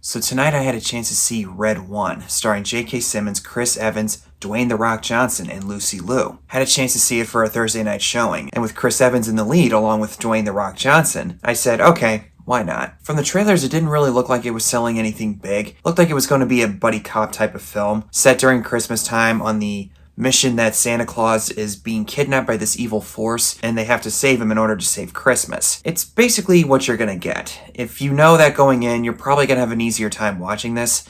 So tonight I had a chance to see Red 1, starring J.K. Simmons, Chris Evans, Dwayne "The Rock" Johnson, and Lucy Liu. Had a chance to see it for a Thursday night showing, and with Chris Evans in the lead along with Dwayne "The Rock" Johnson, I said, okay, why not? From the trailers, it didn't really look like it was selling anything big. It looked like it was going to be a buddy cop type of film, set during Christmas time on the mission that Santa Claus is being kidnapped by this evil force, and they have to save him in order to save Christmas. It's basically what you're gonna get. If you know that going in, you're probably gonna have an easier time watching this.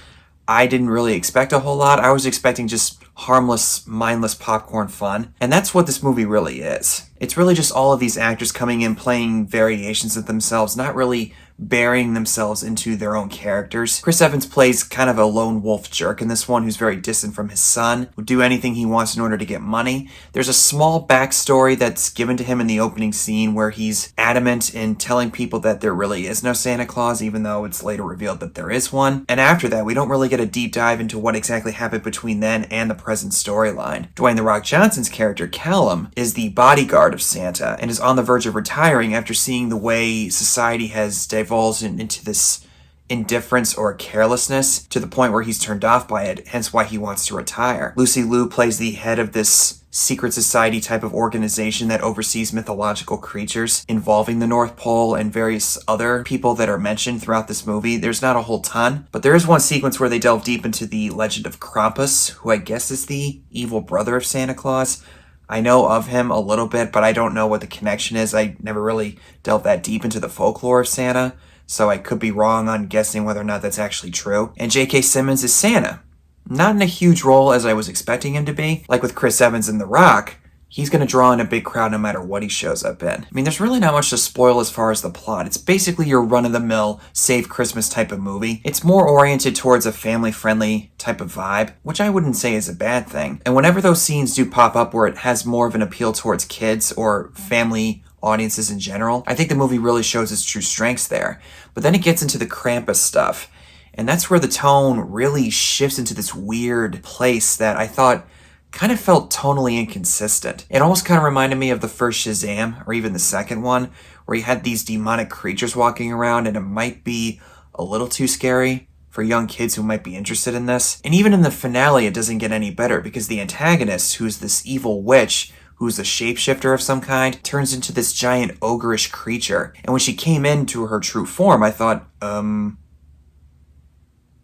I didn't really expect a whole lot. I was expecting just harmless, mindless popcorn fun. And that's what this movie really is. It's really just all of these actors coming in playing variations of themselves, not really burying themselves into their own characters. Chris Evans plays kind of a lone wolf jerk in this one who's very distant from his son, would do anything he wants in order to get money. There's a small backstory that's given to him in the opening scene where he's adamant in telling people that there really is no Santa Claus, even though it's later revealed that there is one. And after that, we don't really get a deep dive into what exactly happened between then and the present storyline. Dwayne "The Rock" Johnson's character, Callum, is the bodyguard of Santa and is on the verge of retiring after seeing the way society has divulged into this indifference or carelessness to the point where he's turned off by it, hence why he wants to retire. Lucy Liu plays the head of this secret society type of organization that oversees mythological creatures involving the North Pole and various other people that are mentioned throughout this movie. There's not a whole ton, but there is one sequence where they delve deep into the legend of Krampus, who I guess is the evil brother of Santa Claus. I know of him a little bit, but I don't know what the connection is. I never really delved that deep into the folklore of Santa, so I could be wrong on guessing whether or not that's actually true. And J.K. Simmons is Santa. Not in a huge role as I was expecting him to be. Like with Chris Evans and The Rock, he's going to draw in a big crowd no matter what he shows up in. I mean, there's really not much to spoil as far as the plot. It's basically your run-of-the-mill, save Christmas type of movie. It's more oriented towards a family-friendly type of vibe, which I wouldn't say is a bad thing. And whenever those scenes do pop up where it has more of an appeal towards kids or family audiences in general, I think the movie really shows its true strengths there. But then it gets into the Krampus stuff, and that's where the tone really shifts into this weird place that I thought kind of felt tonally inconsistent. It almost kind of reminded me of the first Shazam, or even the second one, where you had these demonic creatures walking around, and it might be a little too scary for young kids who might be interested in this. And even in the finale, it doesn't get any better, because the antagonist, who's this evil witch, who's a shapeshifter of some kind, turns into this giant ogreish creature. And when she came into her true form, I thought,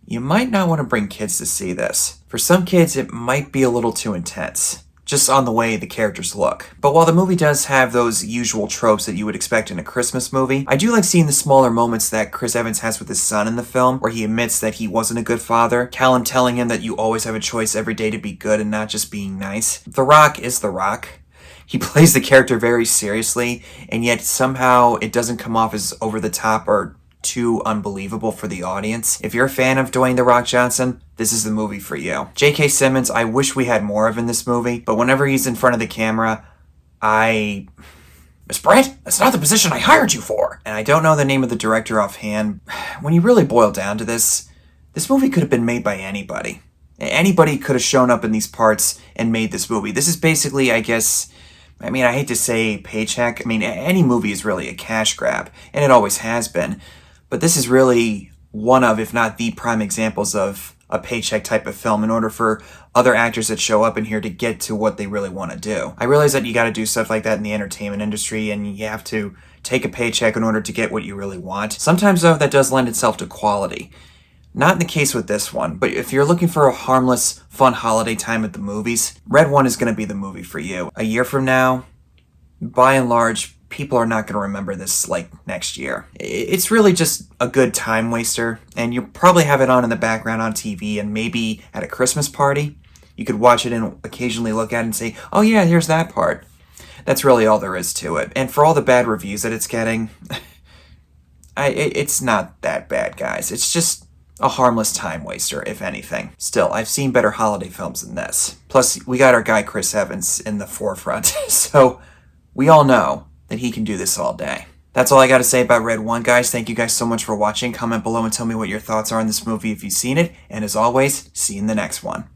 you might not want to bring kids to see this. For some kids, it might be a little too intense, just on the way the characters look. But while the movie does have those usual tropes that you would expect in a Christmas movie, I do like seeing the smaller moments that Chris Evans has with his son in the film, where he admits that he wasn't a good father, Callum telling him that you always have a choice every day to be good and not just being nice. The Rock is The Rock. He plays the character very seriously, and yet somehow it doesn't come off as over the top or too unbelievable for the audience. If you're a fan of Dwayne "The Rock" Johnson, this is the movie for you. J.K. Simmons, I wish we had more of in this movie, but whenever he's in front of the camera, Miss Brett, that's not the position I hired you for! And I don't know the name of the director offhand. When you really boil down to this movie could have been made by anybody. Anybody could have shown up in these parts and made this movie. This is basically, I guess, I hate to say paycheck. Any movie is really a cash grab, and it always has been. But this is really one of, if not the prime examples of a paycheck type of film in order for other actors that show up in here to get to what they really want to do. I realize that you got to do stuff like that in the entertainment industry, and you have to take a paycheck in order to get what you really want. Sometimes, though, that does lend itself to quality. Not in the case with this one, but if you're looking for a harmless, fun holiday time at the movies, Red 1 is going to be the movie for you. A year from now, by and large, people are not going to remember this like next year. It's really just a good time waster, and you'll probably have it on in the background on TV, and maybe at a Christmas party, you could watch it and occasionally look at it and say, oh yeah, here's that part. That's really all there is to it. And for all the bad reviews that it's getting, it's not that bad, guys. It's just a harmless time waster, if anything. Still, I've seen better holiday films than this. Plus, we got our guy Chris Evans in the forefront, so we all know that he can do this all day. That's all I got to say about Red 1, guys. Thank you guys so much for watching. Comment below and tell me what your thoughts are on this movie if you've seen it. And as always, see you in the next one.